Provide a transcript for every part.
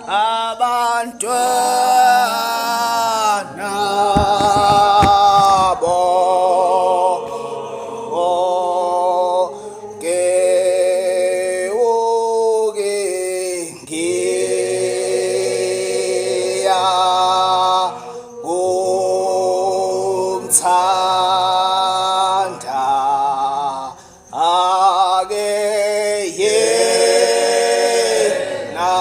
abantwana bonke uke ngiya umthanda ake yena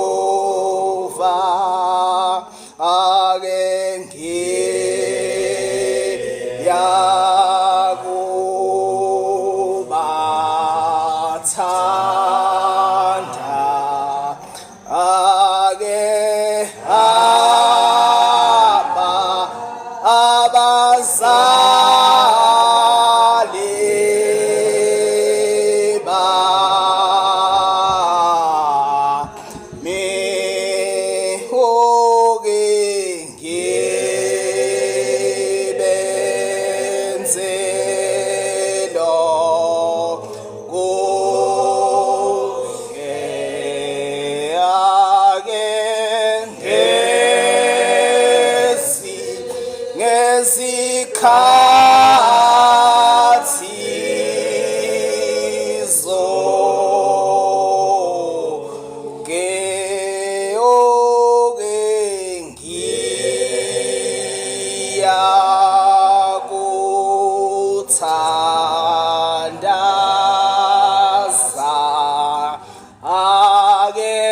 Jehova ake ngiya kubathanda ake abazali bami uke ngibenzelo kuhle ake ngesikhathi zonke oke ngiya kuthandaza ake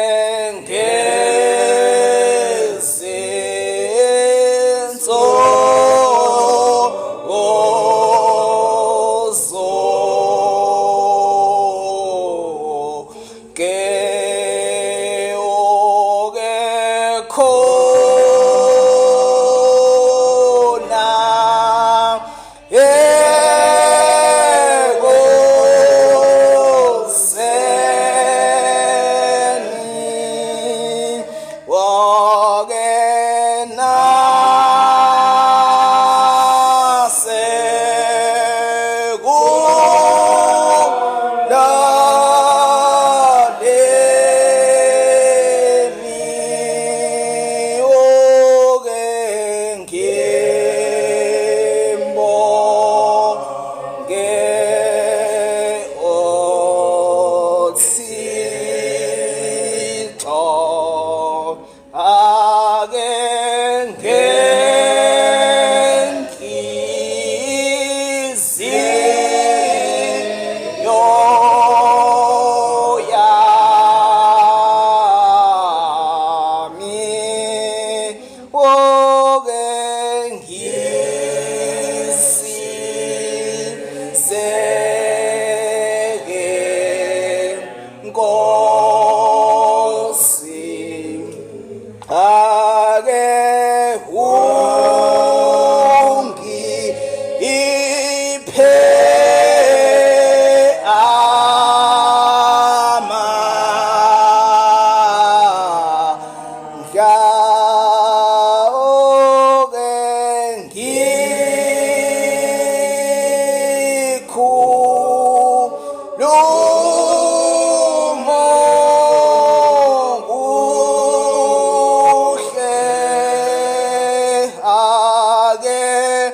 ake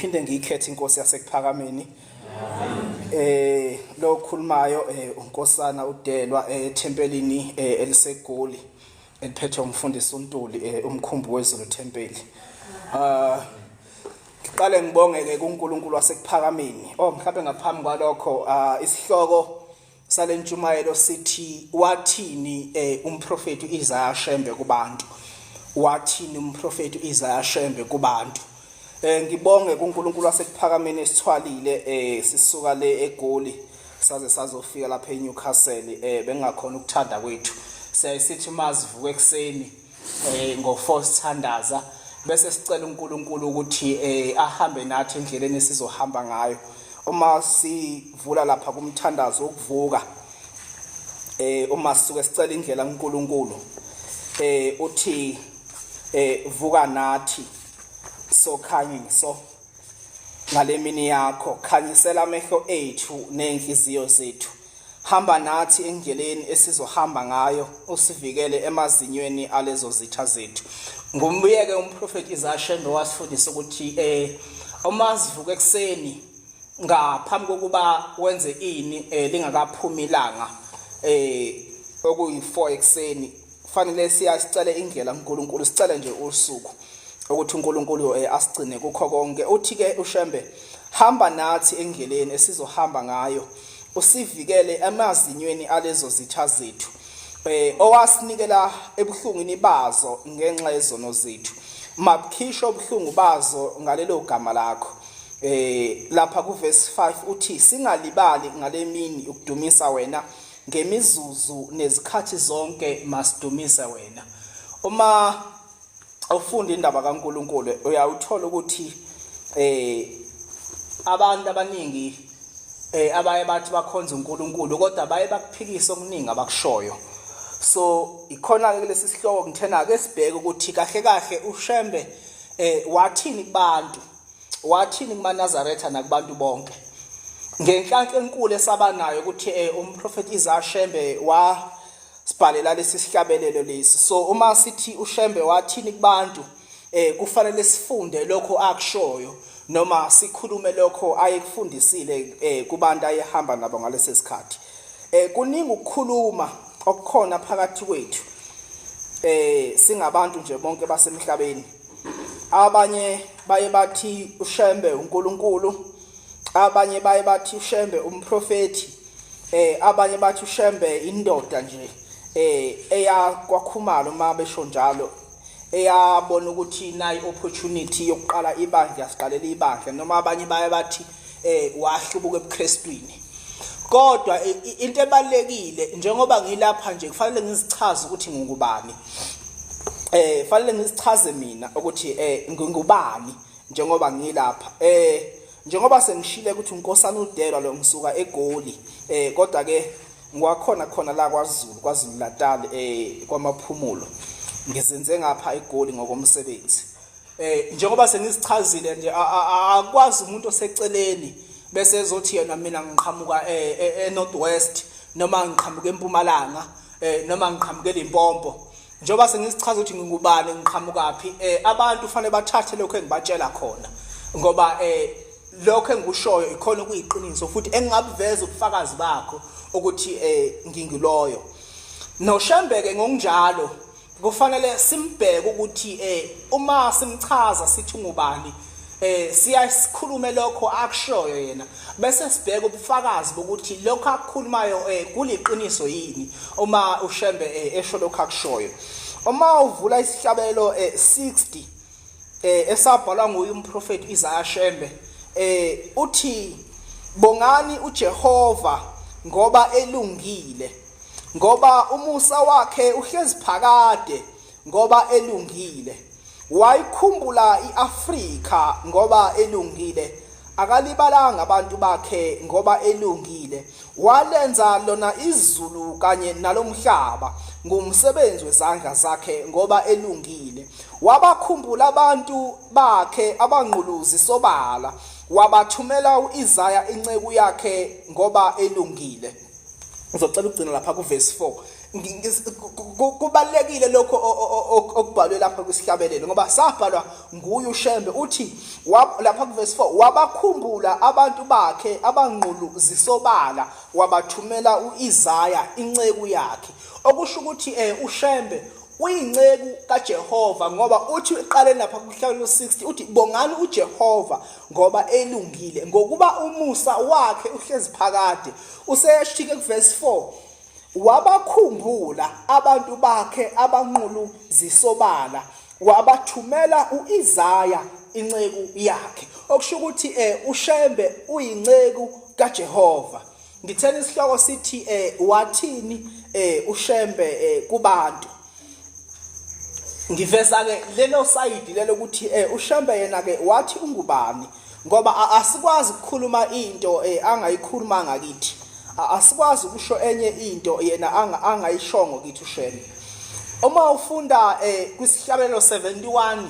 ngiphinde ngikhethe inkosi yasekuphakameni lo okhulumayo unkosana uDelwa ethempelini eliseGoli eliphethwe umfundisi uNtuli umkhumbi wezulu thempeli. Ngiqale ngibonge kuNkulunkulu wasekuphakameni. Mhlawumbe ngaphambi kwalokho isihloko salentshumayelo sithi wathini umprofeti Isaiah Shembe kubantu. Wathini umprofeti Isaiah Shembe kubantu. Ngibonge kuNkulunkulu wasekuphakameni esithwalile sisuka le eGoli saze sazofika lapha eNewcastle bengakhona ukuthanda kwethu. Siyasithi mazivuke ekseni ngo4 sithandaza bese sicela uNkulunkulu ukuthi ahambe nathi endleleni sizohamba ngayo. Uma sivula lapha kumthandazo ukuvuka uma sisuke sicela indlela uNkulunkulu uthi vuka nathi sokhanyiso ngale mini yakho, khanyisela amehlo ethu nenhliziyo zethu, hamba nathi endleleni esizohamba ngayo, usivikele emazinyweni alezo zitha zethu. Ngumbuyeke umprofeti Isaiah Shembe wasifundisa ukuthi uma sivuka ekseni ngaphambi kokuba wenze ini lingakaphumi ilanga okuyi4 ekseni kufanele siyasicela indlela uNkulunkulu, sicele nje usuku ukuthi uNkulunkulu asigcine kukho konke. Uthi ke uShembe, hamba nathi endleleni esizohamba ngayo, usivikele emazinyweni alezo zitha zethu owasinikela ebuhlungini bazo ngenxa yezono zethu, mabukhisho obuhlungu bazo ngalelo gama lakho. Lapha kuverse 5 uthi singalibali ngalemini ukudumisa wena, ngemizuzu nezikhathi zonke masidumise wena. Uma ufunda indaba kaNkulunkulu uyawuthola ukuthi abantu abaningi abaye bathi bakhonza uNkulunkulu kodwa baye bakuphikisa okuningi abakushoyo. So ikhona ke lesi sihloko ngithena ke sibheke ukuthi kahle kahle uShembe wathini kubantu, wathini kumaNazaretha nakubantu bonke. Ngenhlanhla enkulu esabanayo ukuthi umprofeti Isaiah Shembe wasibhalela lesi sihlabelelo lesi. So uma sithi uShembe wathini kubantu kufanele sifunde lokho akushoyo noma sikhulume lokho ayekufundisile kubantu ayehamba nabo ngalesi sikhathi. Kuningi ukukhuluma okukhona phakathi kwethu singabantu nje bonke basemhlabeni. Abanye baye bathi uShembe uNkulunkulu, abanye baye bathi uShembe umprofeti, abanye bathi uShembe indoda nje eyakwakhumalo uma besho njalo, eyabona ukuthi nayi opportunity yokuqala ibandla yasiqalela ibandla, noma abanye baye bathi wahlubuka ebuKristwini. Kodwa into ebalekile njengoba ngilapha nje kufanele ngizichaze ukuthi ngingubani. Fanele ngizichaze mina ukuthi ngingubani njengoba ngilapha. Njengoba sengishile ukuthi unkosana uDelwa lo ngisuka eGoli, kodwa ke ngwakhona khona la KwaZulu Natal kwamaphumulo. Ngizenze ngapha eGoli ngokomsebenzi. Njengoba sengizichazile nje akwazi umuntu oseceleni bese ezothi yena mina ngiqhamuka eNorthwest noma ngiqhamuka eMpumalanga noma ngiqhamuka eLimpopo. Njengoba sengizichaza ukuthi ngingubani ngiqhamukaphi, abantu kufanele bathathe lokho engibatshela khona ngoba lokho engikushoyo ikhona kuyiqiniso futhi engingabuveza ubufakazi bakho ukuthi ngingiloyo. NoShembeke ngokunjalo kufanele simbheke ukuthi uma simchaza sithi ungubani siyasikhulume lokho akushoyo yena bese sibheka ubufakazi bokuthi lokho akukhulumayo kuliqiniso yini. Uma uShembe esho lokho akushoyo, uma uvula isihlabelo 60 esabhalwa nguye umprofeti Isaiah Shembe uthi bongani uJehova ngoba elungile, ngoba umusa wakhe uhlezi phakade, ngoba elungile. Wayikhumbula iAfrika ngoba elungile, akalibalanga abantu bakhe ngoba elungile. Walenza lona izulu kanye nalomhlaba ngumsebenzi wezandla zakhe ngoba elungile. Wabakhumbula abantu bakhe abanquluzi sobala, wabathumela uIsaiah inceku yakhe ngoba elungile. Ngizocela ukugcina lapha kuverse 4. Kubalekile lokho okubhalwe lapha kwisihlabelelo ngoba sabhalwa nguye uShembe uthi lapha kuverse 4 wabakhumbula abantu bakhe abanqulu zisobala wabathumela uIsaya inceku yakhe okusho ukuthi uShembe uyinceku kaJehova ngoba uthi eqaleni lapha kuhlabelelo 60 uthi bongani uJehova ngoba elungile ngokuba umusa wakhe uhlezi phakade useshike kuverse 4 wabakhumbula abantu bakhe abanqulu zisobala wabathumela uIsaya inceku yakhe okusho ukuthi uShembe uyinceku kaJehova ngithena isihloko sithi wathini uShembe kubantu ngiveza ke lelo side lelo ukuthi uShembe yena ke wathi ungubani ngoba asikwazi ukukhuluma into angayikhuluma ngakithi asikwazi ukusho enye into yena angayishongo kithi uShembe uma ufunda kwisihlabelelo 71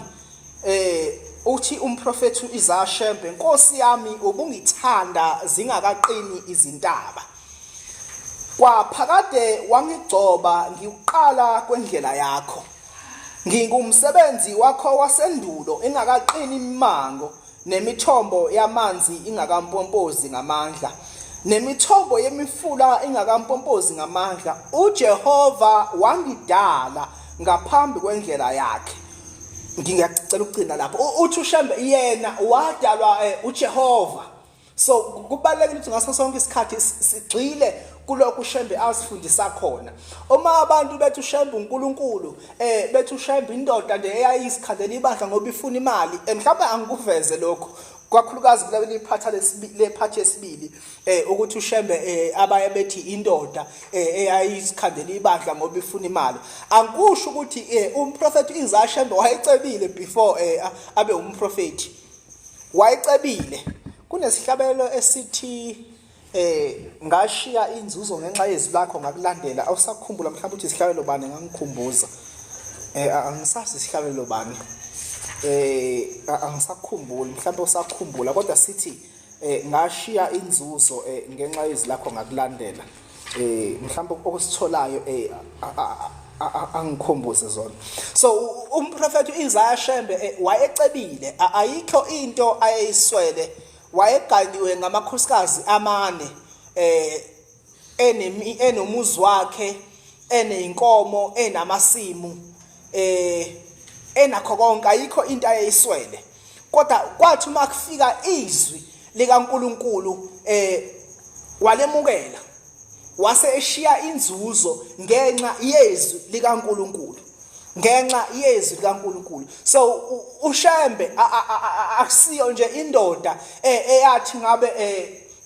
uthi umprofeti uIsaya Shembe Nkosi yami ubungithanda zingakaqini izintaba kwaphakade wangigcoba ngiuqala kwendlela yakho ngingumsebenzi wakho wasendulo engakaqini imango nemithombo yamanzi ingakampompozi ngamandla nemithombo yemifula ingakampompozi ngamandla uJehova wangidala ngaphambi kwendlela yakhe ngingacela ukugcina lapho uthi uShembe yena wadalwa uJehova so kubalekile ukuthi ngaso sonke isikhathi sigcile kulokhu uShembe asifundisa khona uma abantu bethu uShembe uNkulunkulu bethu uShembe indoda nje eyayisikhandela ibandla ngoba ifuna imali mhlawumbe angikuveze lokho kwakhulukazi kuleli iphatha lephathi yesibili ukuthi uShembe abaye bethi indoda eyayisikhandela ibandla ngoba ifuna imali angikusho ukuthi umprofeti uIsaya Shembe wayecebile before abe umprofeti wayecebile kunesihlabelelo esithi ngashiya inzuzo ngenxa yezwi lakho ngakulandela awusakhumbula mhlawumbe uthi isihlabelelo bani ngangikhumbuza angisazi isihlabelelo bani angisakhumbuli mhlawumbe usakhumbula kodwa sithi ngashiya inzuzo ngenxa yezwi lakho ngakulandela mhlawumbe okusitholayo angikhombuze zona so umprofeti uIsaya Shembe wayecebile ayikho into ayeyiswele wayegaliwe ngamakhosikazi amane enomuzi wakhe eneinkomo enamasimu enakho konke ayikho into ayeyiswele kodwa kwathi uma kufika izwi likaNkuluNkulu walemukela wase eshiya inzuzo ngenxa yezwi likaNkuluNkulu so uShembe akusiyo nje indoda eyathi ngabe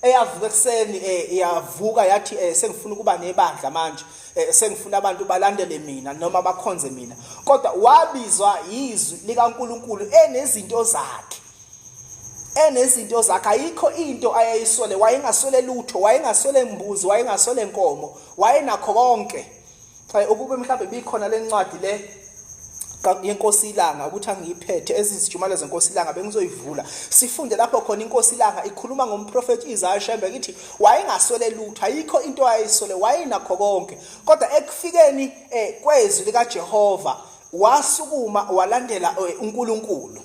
eyavuka ekseni yavuka yathi sengifuna ukuba nebandla manje sengifuna abantu balandele mina noma bakhonze mina kodwa wabizwa izwi likaNkuluNkulu enezinto zakhe ayikho into ayayisole wayengasole lutho wayengasole imbuzi wayengasole inkomo wayenakho konke ukube mhlawumbe bikhona lencwadi le yenkosi ilanga ukuthi angiyiphethe ezizijumala zenkosi ilanga bengizoyivula sifunde lapho khona inkosi ilanga ikhuluma ngomprofeti uIsaya Shembe ukuthi wayengasole lutho ayikho into ayisole wayenakho konke kodwa ekufikeni kwezwi likaJehova wasukuma walandela uNkulunkulu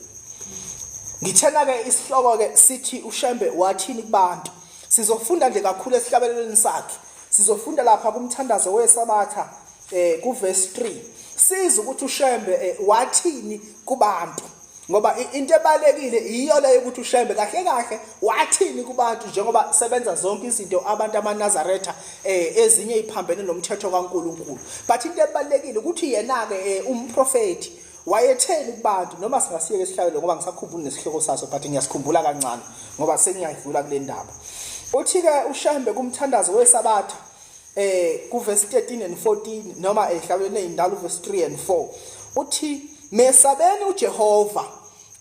ngithena ke isihloko ke sithi uShembe wathini kubantu sizofunda nje kakhulu esihlabelelweni sakhe sizofunda lapha kumthandazo wesabatha kuverse 3 siza ukuthi uShembe wathini kubantu ngoba into ebalekile iyo leyo ukuthi uShembe kahle wathini kubantu njengoba sebenza zonke izinto abantu amaNazaretha ezinye iphambene nomthetho kaNkuluNkulu but into ebalekile ukuthi yena ke umprofeti wayetheni kubantu noma singasiyeke esihlabelelo ngoba ngisakhumbula nesihloko saso but ngiyasikhumbula kancane ngoba sengiyadlula kule ndaba uthi ke uShembe kumthandazo wesabatha kuverse 13 and 14 noma ehlabelele indalo verse 3 and 4 uthi mesabeni uJehova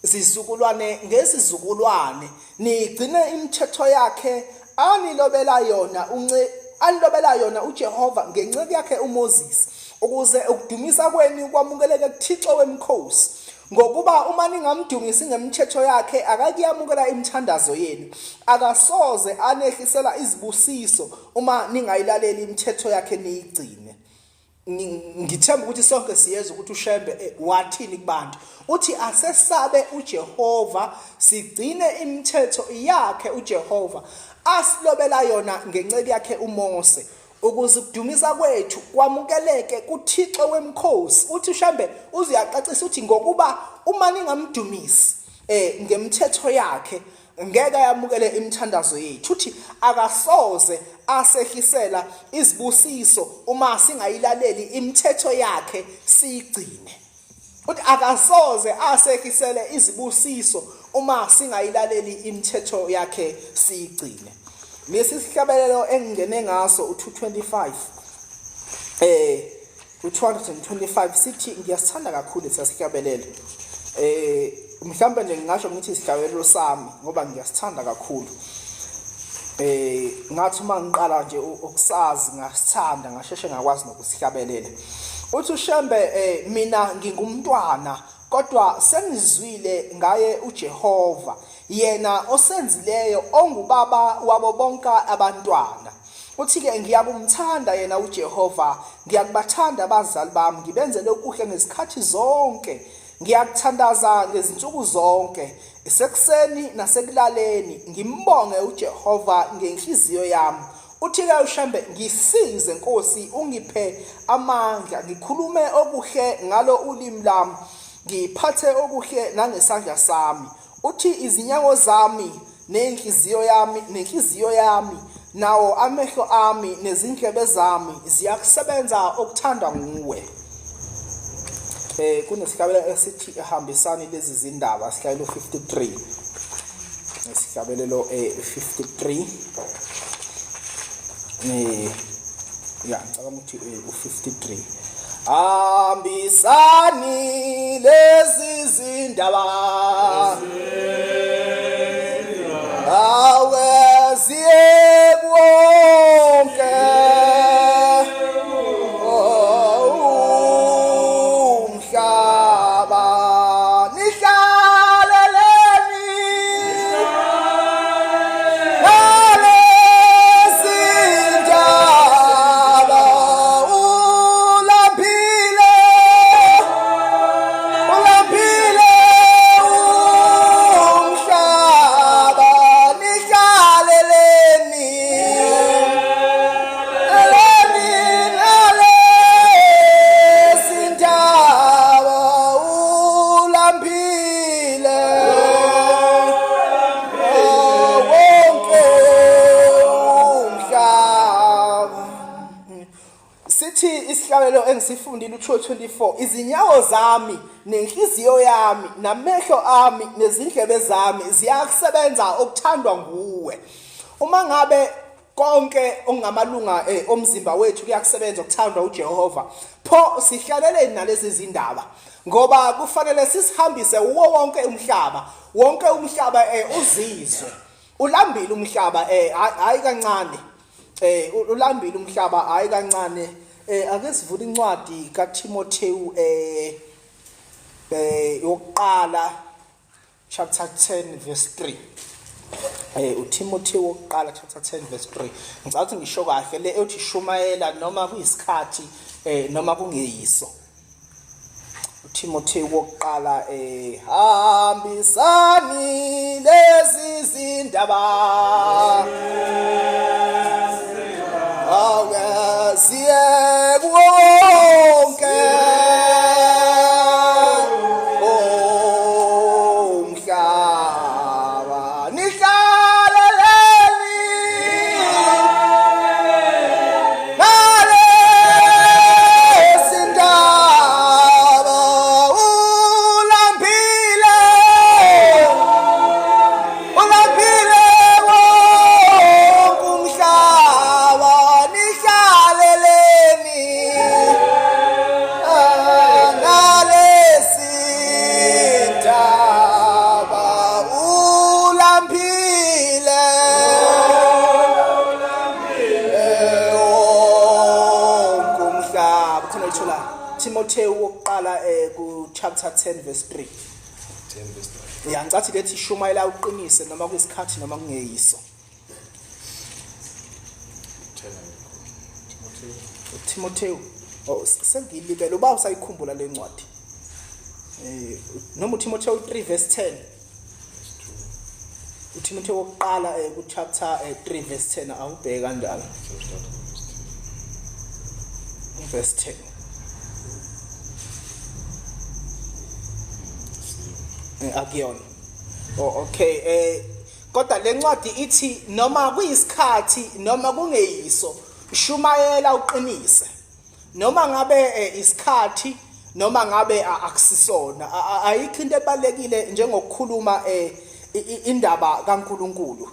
zizukulwane ngezizukulwane nigcine imithetho yakhe anilobela yona uJehova ngenceku yakhe uMoses ukuze ukudumisa kwenu kwamukeleke kuThixo wemkhosi ngokuba uma ningamdumisi ngemithetho yakhe akakuyamukela imithandazo yenu akasoze anehlisela izibusiso uma ningayilaleli imithetho yakhe niyigcine ngithemba ukuthi sonke siyezwa ukuthi uShembe wathini kubantu. Uthi asesabe uJehova, sigcine imithetho yakhe uJehova asilobela yona ngenceku yakhe uMose, ukuze ukudumisa kwethu kwamukeleke kuThixo wemkhosi. Uthi uShembe uziyaqacisa uthi ngokuba uma ningamdumisi ngemithetho yakhe ngeke yamukele imithandazo yethu. Uthi akasoze asehlisela izibusiso uma singayilaleli imithetho yakhe siyigcine. Uthi akasoze asehlisele izibusiso uma singayilaleli imithetho yakhe siyigcine. Lesi sihlabelelo engingene ngaso u225 u225 sithi ngiyasithanda kakhulu lesihlabelelo. Mhlambe ngingasho ngithi isihlabelelo sami ngoba ngiyasithanda kakhulu. Ngathi uma ngiqala nje ukusazi ngasithanda ngasheshe ngakwazi nokusihlabelela. Uthi uShembe mina ngingumntwana kodwa sengizwile ngaye uJehova, yena osenzileyo ongubaba wabo bonke abantwana. Uthi ke ngiyakumthanda yena uJehova, ngiyakubathanda abazali bami, ngibenzele okuhle ngezikhathi zonke, ngiyakuthandaza ngezinsuku zonke, esekuseni nasekulaleni ngimbonge uJehova ngenhliziyo yami. Uthi ke uShembe ngisize Nkosi, ungiphe amandla, ngikhulume okuhle ngalo ulimi lami, ngiphathe okuhle nangesandla sami. Uthi izinyawo zami nenhliziyo yami nawo amehlo ami nezindlebe zami ziyakusebenza okuthandwa nguwe. Kunesihlabelelo esithi ehambisani lezi zindaba, sihlabelelo 53. Isihlabelelo 53. Ngicabanga ukuthi u53. Hambisani lezi zindaba awe ziye wonke umhlaba nihlaleleni nalezi ndaba ulambile umhlaba nihlaleleni nalezi ndaba ulambile wonke umhlaba. Sithi isihlabelelo engisifundile u224, izinyawo zami nenhliziyo yami namehlo ami nezindlebe zami ziyakusebenza okuthandwa nguwe. Uma ngabe konke ongamalunga omzimba wethu kuyakusebenza okuthandwa uJehova, pho sihlaleleni nalezi zindaba, ngoba kufanele sisihambise wonke umhlaba uzizwe. Ulambile umhlaba hayi kancane. Ulambile umhlaba hayi kancane. Ake sivule incwadi kaTimotheyu yokuqala chapter 10 verse 3. uTimotheyu wokuqala chapter 10 verse 3. Ngicathi ngisho kahle le ethi shumayela noma kuyisikhathi noma kungeyiso. uTimotheyu wokuqala hambisani lezi zindaba awasiye wonke umhlaba nihlaleleni nalezi ndaba ulambile wonke umhlaba nihlaleleni nalezi ndaba ulambile wonke umhlaba. Khona lithola Timotheyu wokuqala ku chapter 10 verse 3. 10 verse 3. Ngicathi lethi shumayela uqinise noma kuyisikhathi noma kungeyiso. Timotheyu. Timotheyu Oh sengilibele uba usayikhumbula lencwadi. Noma uTimotheo 3 verse 10. uTimotheo wokuqala ku chapter 3 verse 10 awubheke kanjalo. Verse 10. Akuyona. Oh okay kodwa lencwadi ithi noma kuyisikhathi noma kungeyiso shumayela uqinise. Noma ngabe isikhathi noma ngabe akusisona ayikho into ebalekile njengokukhuluma indaba kaNkuluNkulu.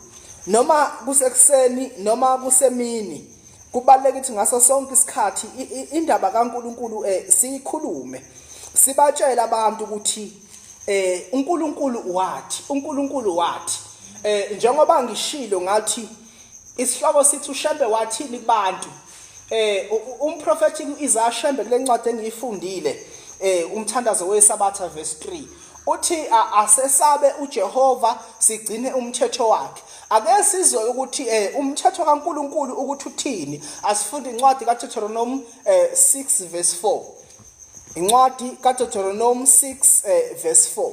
Noma kusekuseni noma kusemini kubaleka ukuthi ngaso sonke isikhathi indaba kaNkuluNkulu siyikhulume. Sibatshela abantu ukuthi uNkulunkulu wathi njengoba ngishilo ngathi isihloko sithi uShembe wathini kubantu umprofeti uIsaiah Shembe kulencwadi engiyifundile umthandazo weSabatha verse 3 uthi asesabe uJehova sigcine umthetho wakhe. Ake sizwe ukuthi umthetho kaNkuluNkulu ukuthi uthini. Asifunde incwadi kaDeuteronomy 6 verse 4. Incwadi kaDeuteronomy 6 verse 4.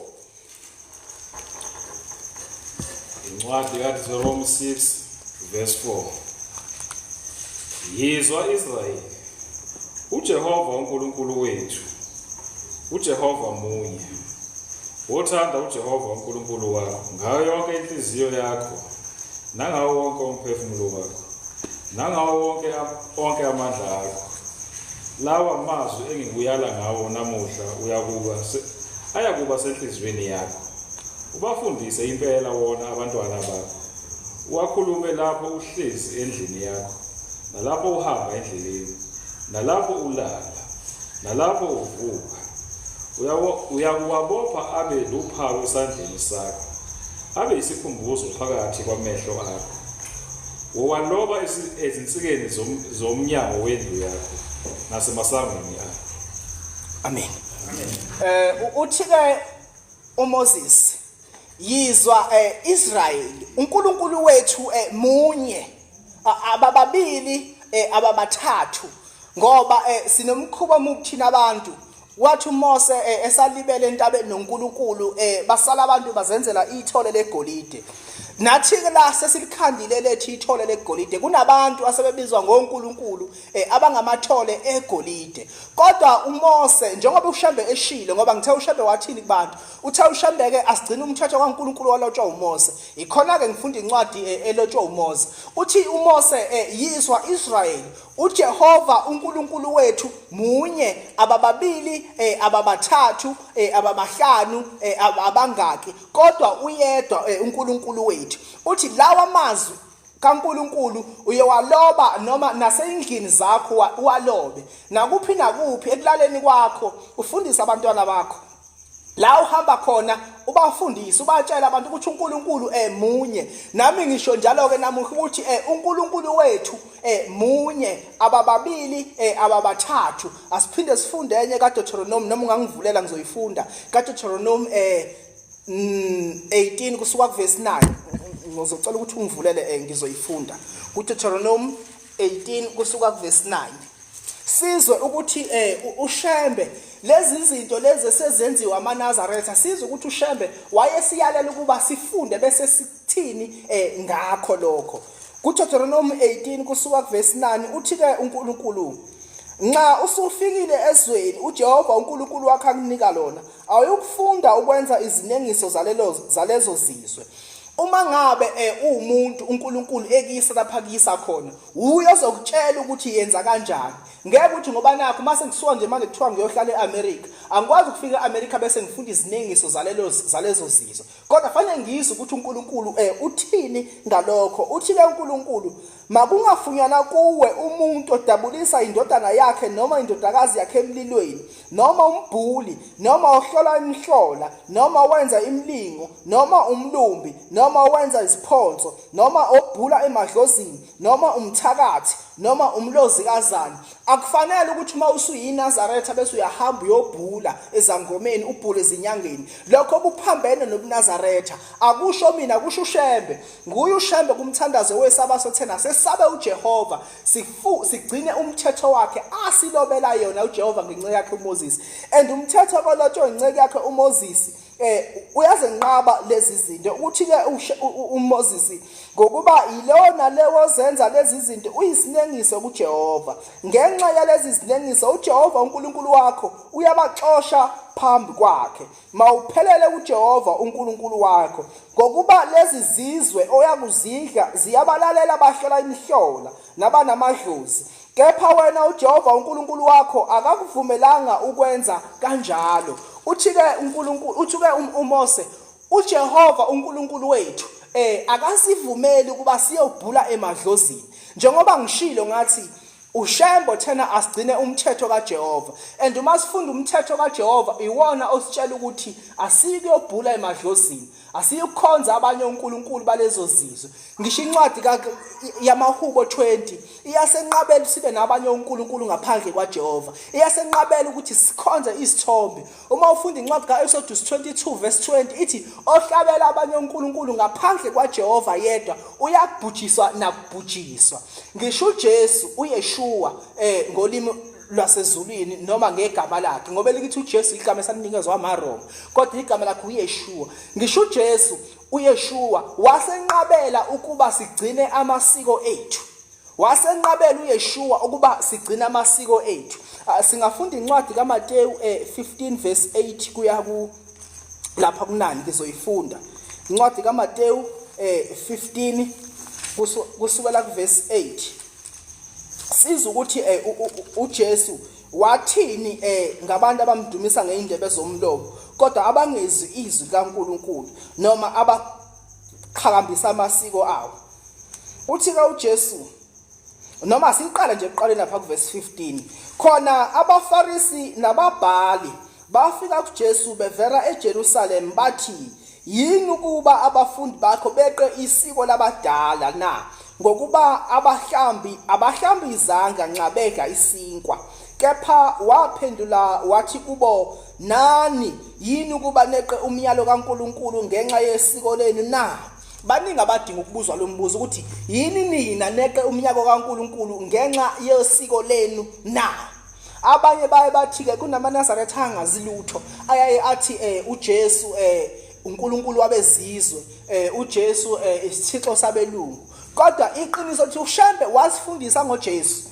Incwadi kaDeuteronomy 6 verse 4. Yizwa Israyeli, uJehova uNkulunkulu wethu, uJehova munye. Wothanda uJehova uNkulunkulu wakho ngayo yonke inhliziyo yakho, nangawo wonke umphefumulo wakho, nangawo wonke amandla akho. Lawa amazwi engikuyala ngawo namuhla ayakuba senhliziyweni yakho. Ubafundise impela wona abantwana bakho. Uwakhulume lapho uhlezi endlini yakho, nalapho uhamba endleleni, nalapho ulala, nalapho uvuka. Uyakuwabopha abe luphawu esandleni sakho, abe isikhumbuzo phakathi kwamehlo akho. Uwaloba ezinsikeni zomnyango wendlu yakho nasemasangweni akho. Amen. Uthi ke uMoses yizwa Israyeli uNkulunkulu wethu munye ababili ababathathu ngoba sinomkhuba umukuthina abantu. Wathi uMose esalibele entabeni noNkulunkulu basala abantu bazenzela ithole legolide. Nathi ke la sesilikhandile lethi ithole legolide kunabantu asebebizwa ngoNkulunkulu abangamathole egolide. Kodwa uMose njengoba uShembe eshilo ngoba ngithe uShembe wathini kubantu uthe uShembe ke asigcina umthetho kaNkulunkulu walotshwa uMose. Ikhona ke ngifunda incwadi elotshwa uMose. Uthi uMose yizwa Israyeli uJehova uNkulunkulu wethu munye ababili ababathathu ababahlanu abangaki kodwa uyedwa uNkulunkulu wethu. Uthi lawa mazwi kaNkulunkulu uyewaloba noma naseyindlini zakho walobe nakuphi ekulaleni kwakho ufundise abantwana bakho. La uhamba khona ubafundise ubatshela abantu ukuthi uNkulunkulu munye. Nami ngisho njalo ke namuhla ukuthi uNkulunkulu wethu munye ababili ababathathu. Asiphinde sifunde enye kaDeuteronomy noma ungangivulela ngizoyifunda kaDeuteronomy 18 kusuka kuverse 9. Ngizocela ukuthi ungivulele ngizoyifunda kuDeuteronomy 18 kusuka kuverse 9. Sizwe ukuthi uShembe lezi zinto lezi sezenziwa amaNazaretha sizwe ukuthi uShembe wayesiyalela ukuba sifunde bese sithini ngakho lokho. kuDeuteronomy 18 kusuka kuverse 9 uthi ke uNkulunkulu nxa usufikile ezweni uJehova uNkulunkulu wakhe akunika lona awuyukufunda ukwenza izinengiso zalezo zizwe. Uma ngabe umuntu uNkulunkulu ekisa laphakisa khona uyozokutshela ukuthi yenza kanjani. Ngeke uthi ngoba nakho mase ngisuka nje manje kuthiwa ngiyohlala eAmerica angikwazi ukufika eAmerica bese ngifunda izinengiso zalezo zizwe. Kodwa fanele ngizwe ukuthi uNkulunkulu uthini ngalokho. Uthi ke uNkulunkulu makungafunyana kuwe umuntu odabulisa indodana yakhe noma indodakazi yakhe emlilweni noma umbhuli noma ohlola imhlola noma wenza imlingo noma umlumbi noma wenza isiphonso noma obhula emadlozini noma umthakathi noma umlozikazana akufanele ukuthi uma usuyinazaretha bese uyahamba uyobhula ezangomeni ubhule ezinyangeni. Lokho kuphambene nobunazaretha. Akusho mina kusho uShembe. Nguye uShembe kumthandazo wesabaso thena sesabe uJehova sigcine umthetho wakhe asilobela yona uJehova ngenceke yakhe uMoses. And umthetho kolotshwe ngenceke yakhe uMoses uyazenqaba lezi zinto ukuthi ke uMoses ngokuba yilona lewo zenza lezi zinto uyisinengiso kuJehova. Ngenxa yalezi zinengiso uJehova uNkulunkulu wakho uyabaxosha phambi kwakhe mawuphelele kuJehova uNkulunkulu wakho ngokuba lezi zizwe oyakuzidla ziyabalalela abahlala imihlola nabanamadlozi. Kepha wena uJehova uNkulunkulu wakho akakuvumelanga ukwenza kanjalo. Uthi-ke uNkulunkulu uthi-ke uMose uJehova uNkulunkulu wethu akasivumeli ukuba siyobhula emadlozini. Njengoba ngishilo ngathi uShembo thena asigcine umthetho kaJehova. And uma sifunda umthetho kaJehova iwona ositshela ukuthi asikuyobhula emadlozini, asiyukhonza abanye uNkulunkulu balezo zizwe. Ngisho incwadi yamaHubo 20 iyasenqabela sibe nabanye uNkulunkulu ngaphandle kwaJehova. Iyasenqabela ukuthi sikhonze isithombe. Uma ufunda incwadi kaExodus 22 verse 20 ithi ohlabela abanye uNkulunkulu ngaphandle kwaJehova yedwa uyakubhujiswa nakubhujiswa. Ngisho uJesu uYeshua ngolimi lwasezulwini noma ngegama lakhe ngoba lithi uJesu igama esanikezwe amaRoma kodwa igama lakhe uYeshua. Ngisho uJesu uYeshua wasenqabela ukuba sigcine amasiko ethu. Wasenqabela uYeshua ukuba sigcine amasiko ethu. Singafunda incwadi kaMateyu 15 verse 8 kuya ku lapha kunani ngizoyifunda. Incwadi kaMateyu 15 kusukela ku verse 8. Siza ukuthi uJesu wathini ngabantu abamdumisa ngeindebe zomlomo kodwa abangezwi izwi kaNkulunkulu noma abakhambisa amasiko awo. Uthi ka uJesu noma siqala nje eqaleni lapha ku verse 15 khona abaFarisi nababhali bafika kuJesu bevela eJerusalem bathi yini ukuba abafundi bakho beqe isiko labadala na ngokuba abahlambi izandla nxabeka isinkwa. Kepha waphendula wathi kubo nani yini ukuba neqe umyalo kaNkulunkulu ngenxa yesiko lenu na. Baningi abadinga ukubuzwa lo mbuzo ukuthi yini nina neqe umyalo kaNkulunkulu ngenxa yesiko lenu na. Abanye baye bathi ke kunamaNazaretha angazilutho ayaye athi uJesu uNkulunkulu wabezizwe uJesu isithixo sabelungu. Kodwa iqiniso lithi uShembe wasifundisa ngoJesu.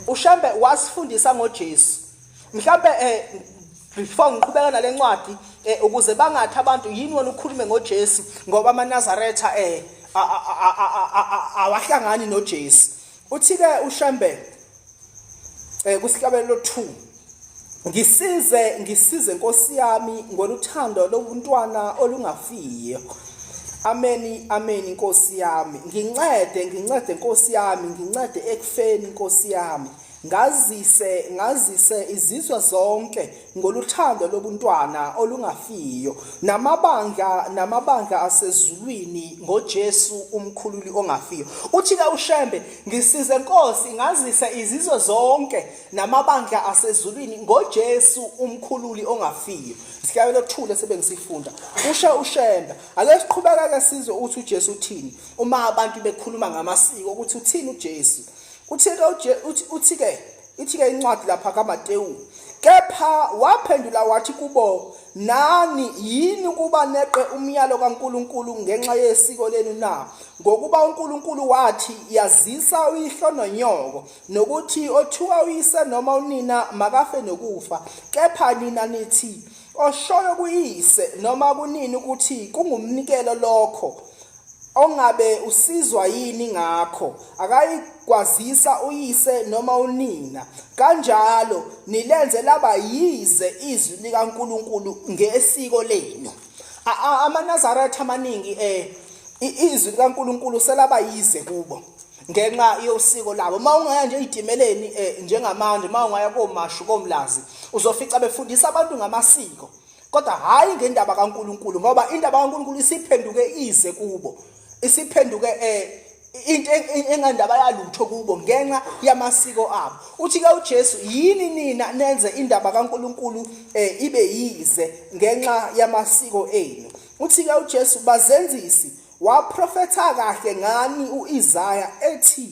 uShembe wasifundisa ngoJesu. Mhlambe before ngiqhubeka nalencwadi ukuze bangathi abantu yini wena ukhulume ngoJesu ngoba amaNazaretha awahlangani noJesu. Uthi ke uShembe kusihlabelelo 2 ngisize Nkosi yami ngoluthando lobuntwana olungafiyo. Amen amen Nkosi yami. Ngincede Nkosi yami, ngincede ekufeni Nkosi yami. Ngazise izizwe zonke ngoluthando lobuntwana olungafiyo namabandla asezulwini ngoJesu umkhululi ongafiyo. Uthi ke uShembe ngisize Nkosi ngazise izizwe zonke namabandla asezulwini ngoJesu umkhululi ongafiyo. Sihlabelo 2 lesebe ngisifunda. Usha uShembe ake siqhubeka ke sizwe ukuthi uJesu uthini uma abantu bekhuluma ngamasiko ukuthi uthini uJesu. Uthi ke incwadi lapha kaMateyu kepha waphendula wathi kubo nani yini ukuba neqe umyalo kaNkulunkulu ngenxa yesiko lenu na ngokuba uNkulunkulu wathi yazisa uyihlo nonyoko nokuthi othuka uyise noma unina makafe nokufa. Kepha nina nithi oshoyo kuyise noma kunini ukuthi kungumnikelo lokho ongabe usizwa yini ngakho akayikwazisa uyise noma unina kanjalo nilenze laba yize izwi likaNkulunkulu ngesiko lenu. AmaNazaretha amaningi izwi likaNkulunkulu selaba yize kubo ngenxa yosiko labo. Mawungaya nje idimeleni njengamanje mawungaya komashu komlazi uzofica befundisa abantu ngamasiko kodwa hayi ngendaba kaNkulunkulu ngoba indaba kaNkulunkulu isiphenduke ize kubo. Isiphenduke into engandaba yalutho kubo ngenxa yamasiko abo. Uthi ke uJesu, yini nina nenze indaba kaNkuluNkulu ibe yize ngenxa yamasiko enu. Uthi ke uJesu, bazenzisi waprofetha kahle ngani uIsaya ethi,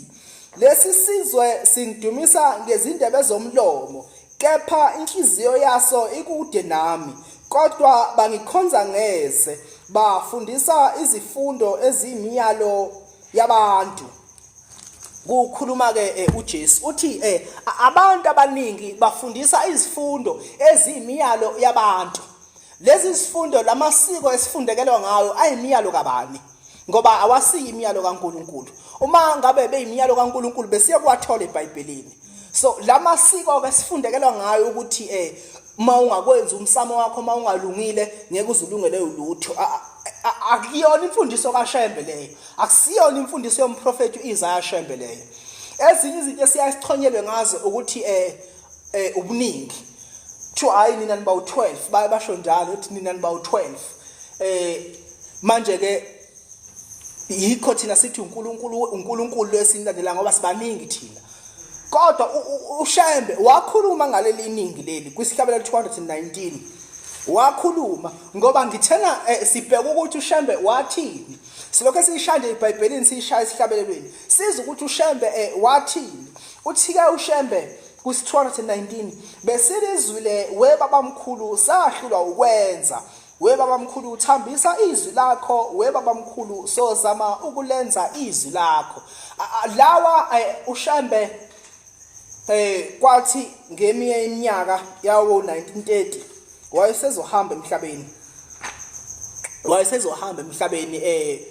lesi sizwe singidumisa ngezindebe zomlomo, kepha inhliziyo yaso ikude nami, kodwa bangikhonza ngeze, bafundisa izifundo ezimiyalo yabantu. Kukhuluma ke uJesu uthi abantu abaningi bafundisa izifundo ezimiyalo yabantu. Lezi zifundo lamasiko esifundekelwa ngayo ayimiyalo kabani, ngoba awasiyi imiyalo kaNkuluNkulu. Uma ngabe beyimiyalo kaNkuluNkulu besiye kwathola eBhayibhelini. So lamasiko ke sifundekelwa ngayo ukuthi uma ungakwenza umsamo wakho, uma ungalungile ngeke uzulungele ulutho. Akuyona imfundiso kaShembe leyo, akusiyona imfundiso yomprofeti uIsaya Shembe leyo. Ezinye izinto esiyasichonyelwe ngazo ukuthi ubuningi kuthiwa hayi nina niba u12, baye basho njalo ukuthi nina niba u12. Manje ke yikho thina sithi uNkulunkulu lesinlandela ngoba sibaningi thina. Kodwa uShembe wakhuluma ngaleli iningi leli kwisihlabelelo 219. Wakhuluma ngoba ngithena sibheka ukuthi uShembe wathini. Silokho siyishande eBhayibhelini siyishaya isihlabelelweni. Siza ukuthi uShembe wathini. Uthi ke uShembe ku219 besilizwile we babamkhulu sahlulwa ukwenza. We babamkhulu uthambisa izwi lakho, we babamkhulu sozama ukulenza izwi lakho. Lawa uShembe kwathi ngeminye iminyaka yawo 1930 wayesezohamba emhlabeni.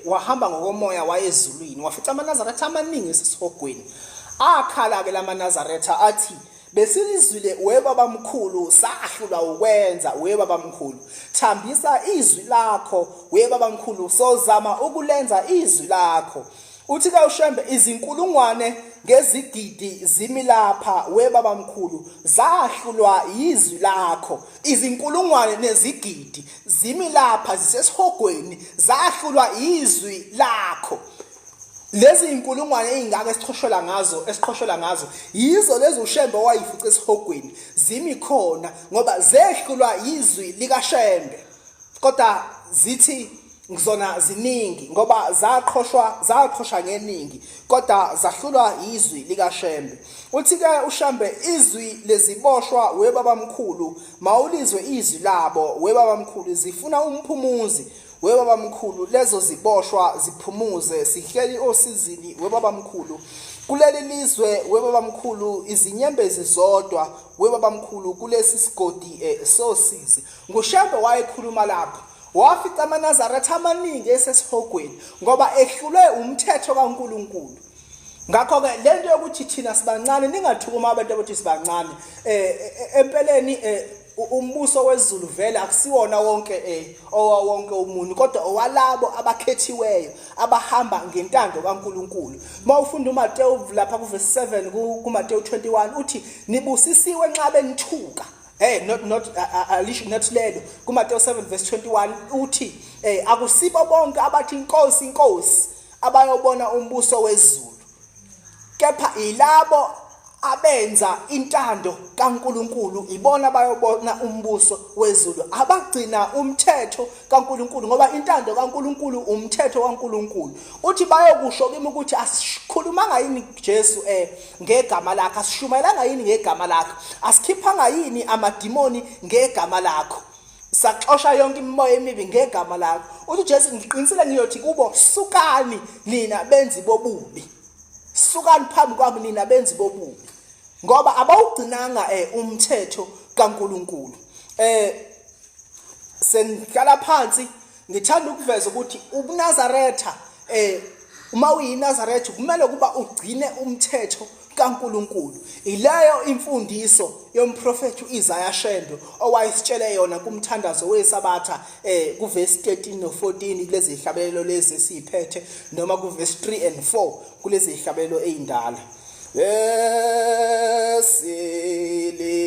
Wahamba ngokomoya wayezulwini, wafica amaNazaretha amaningi esisihogweni. Akhala ke lamaNazaretha athi, besilizwile we babamkhulu sahlulwa ukwenza, we babamkhulu thambisa izwi lakho, we babamkhulu sozama ukulenza izwi lakho. Uthi ke uShembe, izinkulungwane ngezigidi zimilapha we babamkhulu zahlulwa izwi lakho. Izinkulungwane nezigidi zimilapha zisesihogweni zahlulwa izwi lakho. Lezi inkulungwane ezingaka esiqhoshola ngazo yizo lezo uShembe wayifica esihogweni zimi khona ngoba zehlulwa izwi likaShembe. Kodwa zithi ngizona ziningi ngoba zaqhoshwa ngeningi kodwa zahlulwa izwi likaShembe. Uthi ke uShembe, izwi leziboshwa we babamkhulu mawulizwe izwi labo, we babamkhulu zifuna umphumuzi, we babamkhulu lezo ziboshwa ziphumuze, sihleli osizini we babamkhulu. Kuleli lizwe we babamkhulu izinyembezi zodwa, we babamkhulu kulesi sigodi sosizi. NguShembe wayekhuluma lapho. Wafica amaNazaretha amaningi esesihogweni ngoba ehlulwe umthetho kaNkuluNkulu. Ngakho ke lento yokuthi thina sibancane, ningathukuma abantu abathi sibancane. Empeleni umbuso wezulu vele akusiwona wonke wonke umuntu, kodwa owalabo abakhethiweyo abahamba ngentando kaNkuluNkulu. Mawufunda uMateyu lapha kuverse 7 kuMateyu 21 uthi nibusisiwe nxa benithuka. Not lelo kuMateyu 7 verse 21 uthi akusibo bonke abathi inkosi inkosi abayobona umbuso wezulu, kepha ilabo abenza intando kaNkuluNkulu ibona bayobona umbuso wezulu, abagcina umthetho kaNkuluNkulu ngoba intando kaNkuluNkulu umthetho kaNkuluNkulu. Uthi bayokusho kimi ukuthi asikhulumanga yini Jesu ngegama lakho, asishumayelanga yini ngegama lakho, asikhiphanga yini amadimoni ngegama lakho, saxosha yonke imimoya emibi ngegama lakho. Uthi Jesu, ngiqinisile ngiyothi kubo, sukani nina benzi bobubi, sukani phambi kwami nina benzi bobubi, ngoba abawugcinanga umthetho kaNkuluNkulu. Sengihlala phansi ngithanda ukuveza ukuthi ubuNazaretha uma uyinazaretha kumele kuba ugcine umthetho kaNkuluNkulu. Ileyo imfundiso yomprofeti uIsaya Shembe owayisitshele yona kumthandazo weSabatha kuverse 13 no14 kulezi zihlabelelo lezi esiphethe, noma kuverse 3 and 4 kulezi zihlabelelo ezindala. Esilizwi